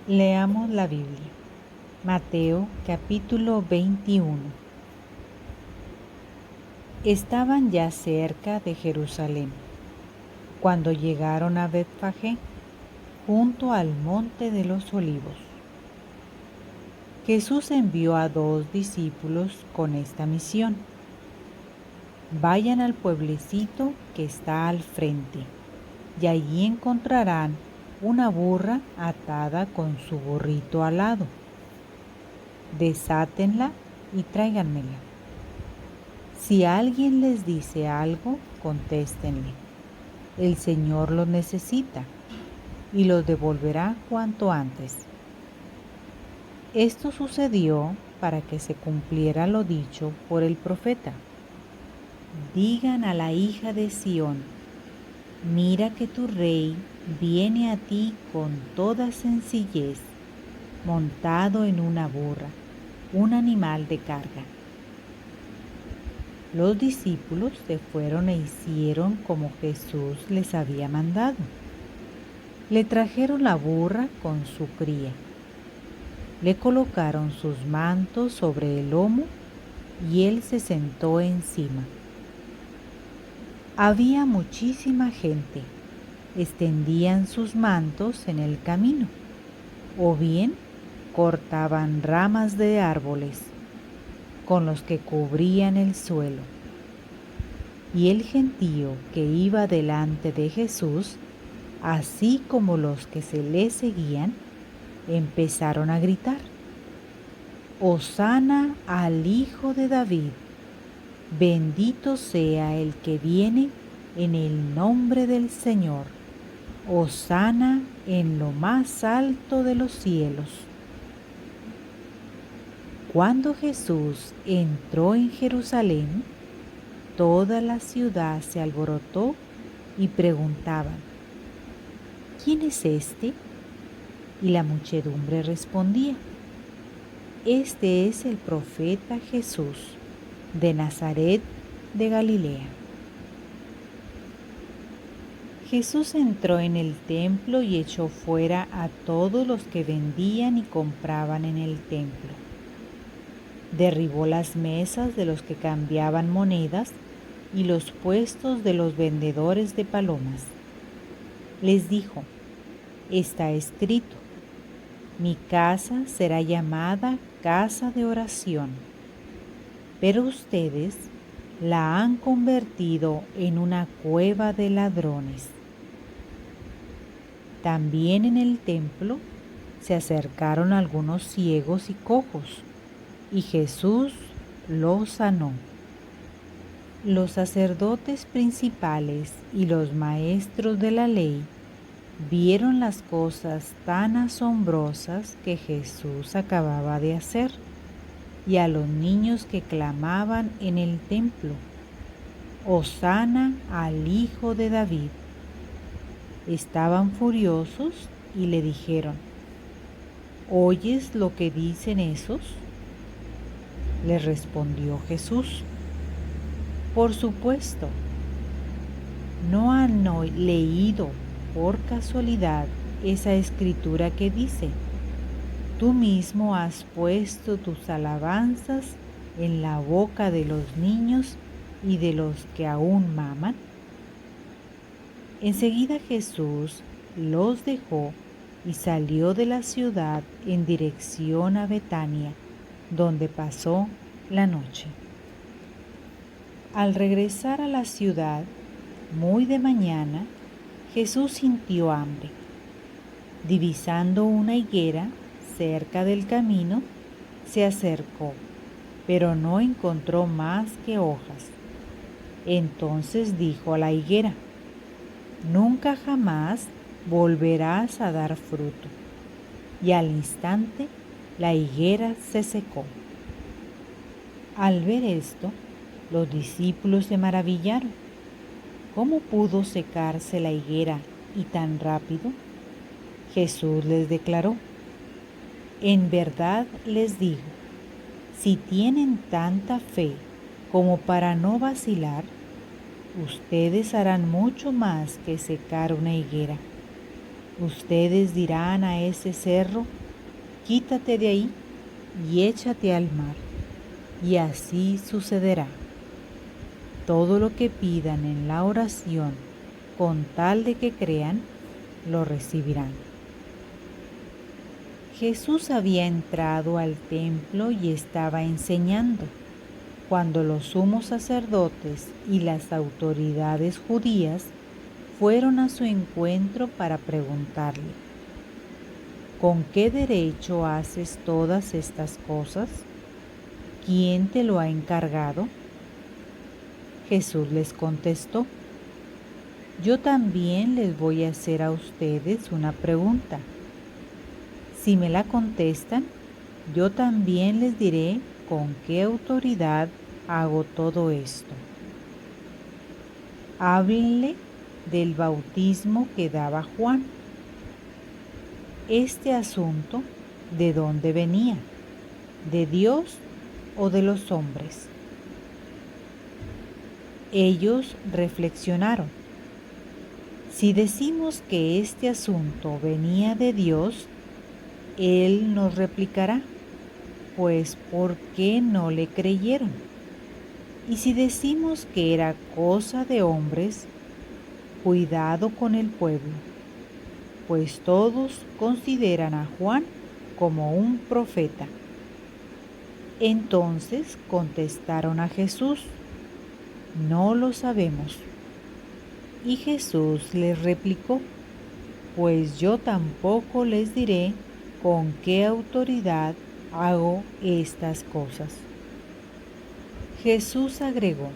Leamos la Biblia. Mateo capítulo 21. Estaban ya cerca de Jerusalén, cuando llegaron a Betfagé, junto al monte de los Olivos. Jesús envió a 2 discípulos con esta misión: vayan al pueblecito que está al frente, y allí encontrarán una burra atada con su burrito al lado. Desátenla y tráiganmela. Si alguien les dice algo, contéstenle: el Señor los necesita y los devolverá cuanto antes. Esto sucedió para que se cumpliera lo dicho por el profeta: digan a la hija de Sión, mira que tu rey viene a ti con toda sencillez, montado en una burra, un animal de carga. Los discípulos se fueron e hicieron como Jesús les había mandado. Le trajeron la burra con su cría. Le colocaron sus mantos sobre el lomo y él se sentó encima. Había muchísima gente. Extendían sus mantos en el camino, o bien cortaban ramas de árboles con los que cubrían el suelo. Y el gentío que iba delante de Jesús, así como los que se le seguían, empezaron a gritar: Hosana al Hijo de David, bendito sea el que viene en el nombre del Señor, Hosana en lo más alto de los cielos. Cuando Jesús entró en Jerusalén, toda la ciudad se alborotó y preguntaban: ¿quién es este? Y la muchedumbre respondía: este es el profeta Jesús, de Nazaret de Galilea. Jesús entró en el templo y echó fuera a todos los que vendían y compraban en el templo. Derribó las mesas de los que cambiaban monedas y los puestos de los vendedores de palomas. Les dijo: está escrito, mi casa será llamada casa de oración, pero ustedes la han convertido en una cueva de ladrones. También en el templo se acercaron algunos ciegos y cojos, y Jesús los sanó. Los sacerdotes principales y los maestros de la ley vieron las cosas tan asombrosas que Jesús acababa de hacer, y a los niños que clamaban en el templo: Hosana al Hijo de David. Estaban furiosos y le dijeron: ¿oyes lo que dicen esos? Le respondió Jesús: por supuesto. ¿No han leído por casualidad esa escritura que dice: tú mismo has puesto tus alabanzas en la boca de los niños y de los que aún maman? Enseguida Jesús los dejó y salió de la ciudad en dirección a Betania, donde pasó la noche. Al regresar a la ciudad, muy de mañana, Jesús sintió hambre. Divisando una higuera cerca del camino, se acercó, pero no encontró más que hojas. Entonces dijo a la higuera: nunca jamás volverás a dar fruto. Y al instante la higuera se secó. Al ver esto, los discípulos se maravillaron. ¿Cómo pudo secarse la higuera y tan rápido? Jesús les declaró: en verdad les digo, si tienen tanta fe como para no vacilar, ustedes harán mucho más que secar una higuera. Ustedes dirán a ese cerro: quítate de ahí y échate al mar, y así sucederá. Todo lo que pidan en la oración, con tal de que crean, lo recibirán. Jesús había entrado al templo y estaba enseñando, cuando los sumos sacerdotes y las autoridades judías fueron a su encuentro para preguntarle: ¿con qué derecho haces todas estas cosas? ¿Quién te lo ha encargado? Jesús les contestó: yo también les voy a hacer a ustedes una pregunta. Si me la contestan, yo también les diré con qué autoridad hago todo esto. Háblenle del bautismo que daba Juan. Este asunto, ¿de dónde venía? ¿De Dios o de los hombres? Ellos reflexionaron. Si decimos que este asunto venía de Dios, Él nos replicará: pues ¿por qué no le creyeron? Y si decimos que era cosa de hombres, cuidado con el pueblo, pues todos consideran a Juan como un profeta. Entonces contestaron a Jesús: no lo sabemos. Y Jesús les replicó: pues yo tampoco les diré con qué autoridad hago estas cosas. Jesús agregó: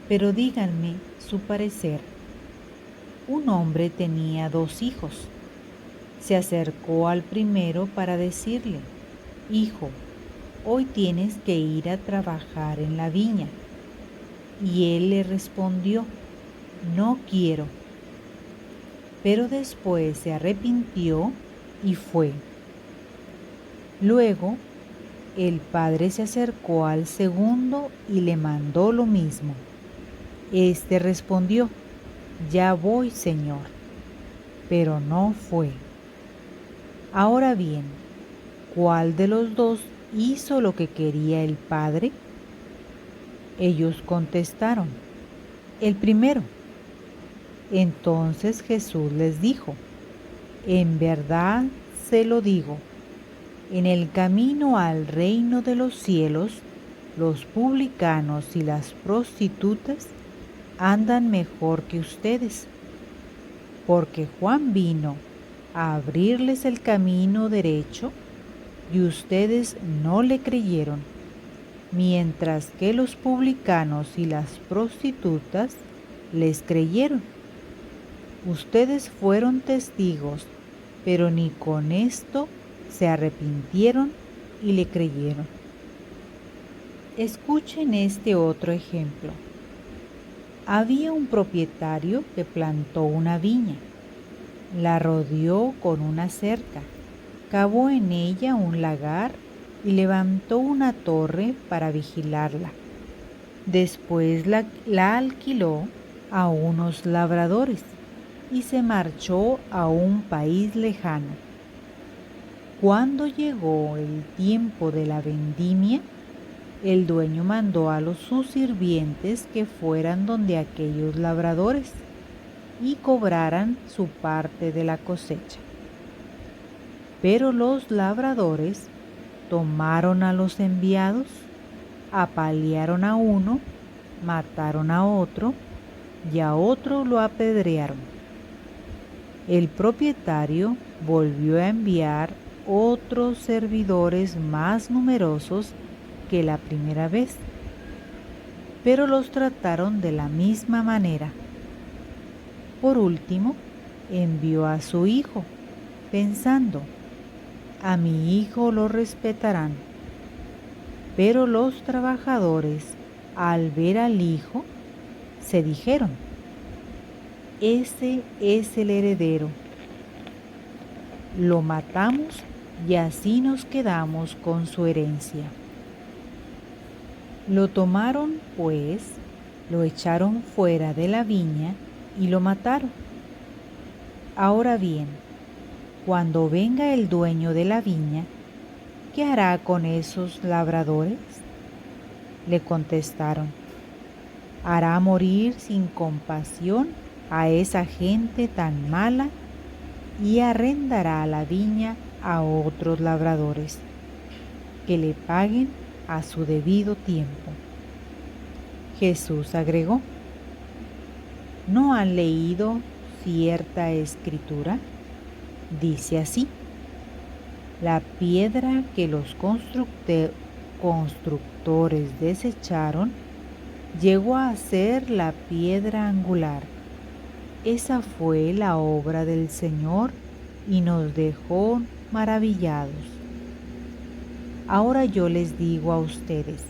pero díganme su parecer. Un hombre tenía 2 hijos. Se acercó al primero para decirle: hijo, hoy tienes que ir a trabajar en la viña. Y él le respondió: no quiero. Pero después se arrepintió y fue. Luego, el padre se acercó al segundo y le mandó lo mismo. Este respondió: ya voy, Señor. Pero no fue. Ahora bien, ¿cuál de los 2 hizo lo que quería el padre? Ellos contestaron: el primero. Entonces Jesús les dijo: en verdad se lo digo, en el camino al reino de los cielos, los publicanos y las prostitutas andan mejor que ustedes, porque Juan vino a abrirles el camino derecho y ustedes no le creyeron, mientras que los publicanos y las prostitutas les creyeron. Ustedes fueron testigos, pero ni con esto se arrepintieron y le creyeron. Escuchen este otro ejemplo. Había un propietario que plantó una viña, la rodeó con una cerca, cavó en ella un lagar y levantó una torre para vigilarla. Después la alquiló a unos labradores y se marchó a un país lejano. Cuando llegó el tiempo de la vendimia, el dueño mandó a sus sirvientes que fueran donde aquellos labradores y cobraran su parte de la cosecha. Pero los labradores tomaron a los enviados, apalearon a uno, mataron a otro y a otro lo apedrearon. El propietario volvió a enviar otros servidores más numerosos que la primera vez, pero los trataron de la misma manera. Por último, envió a su hijo, pensando: a mi hijo lo respetarán. Pero los trabajadores, al ver al hijo, se dijeron: ese es el heredero. Lo matamos y así nos quedamos con su herencia. Lo tomaron, pues, lo echaron fuera de la viña y lo mataron. Ahora bien, Cuando venga el dueño de la viña, ¿qué hará con esos labradores? Le contestaron: hará morir sin compasión a esa gente tan mala y arrendará la viña a otros labradores, que le paguen a su debido tiempo. Jesús agregó: ¿no han leído cierta escritura? Dice así: la piedra que los constructores desecharon llegó a ser la piedra angular. Esa fue la obra del Señor y nos dejó maravillados. Ahora yo les digo a ustedes: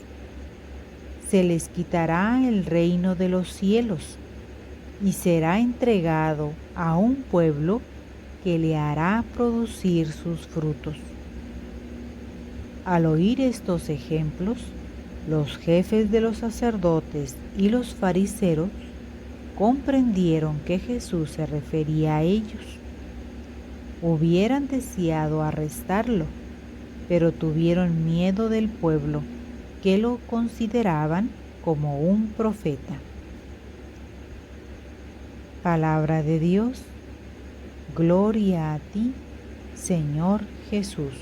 se les quitará el reino de los cielos y será entregado a un pueblo que le hará producir sus frutos. Al oír estos ejemplos, los jefes de los sacerdotes y los fariseos comprendieron que Jesús se refería a ellos. Hubieran deseado arrestarlo, pero tuvieron miedo del pueblo, que lo consideraban como un profeta. Palabra de Dios. Gloria a ti, Señor Jesús.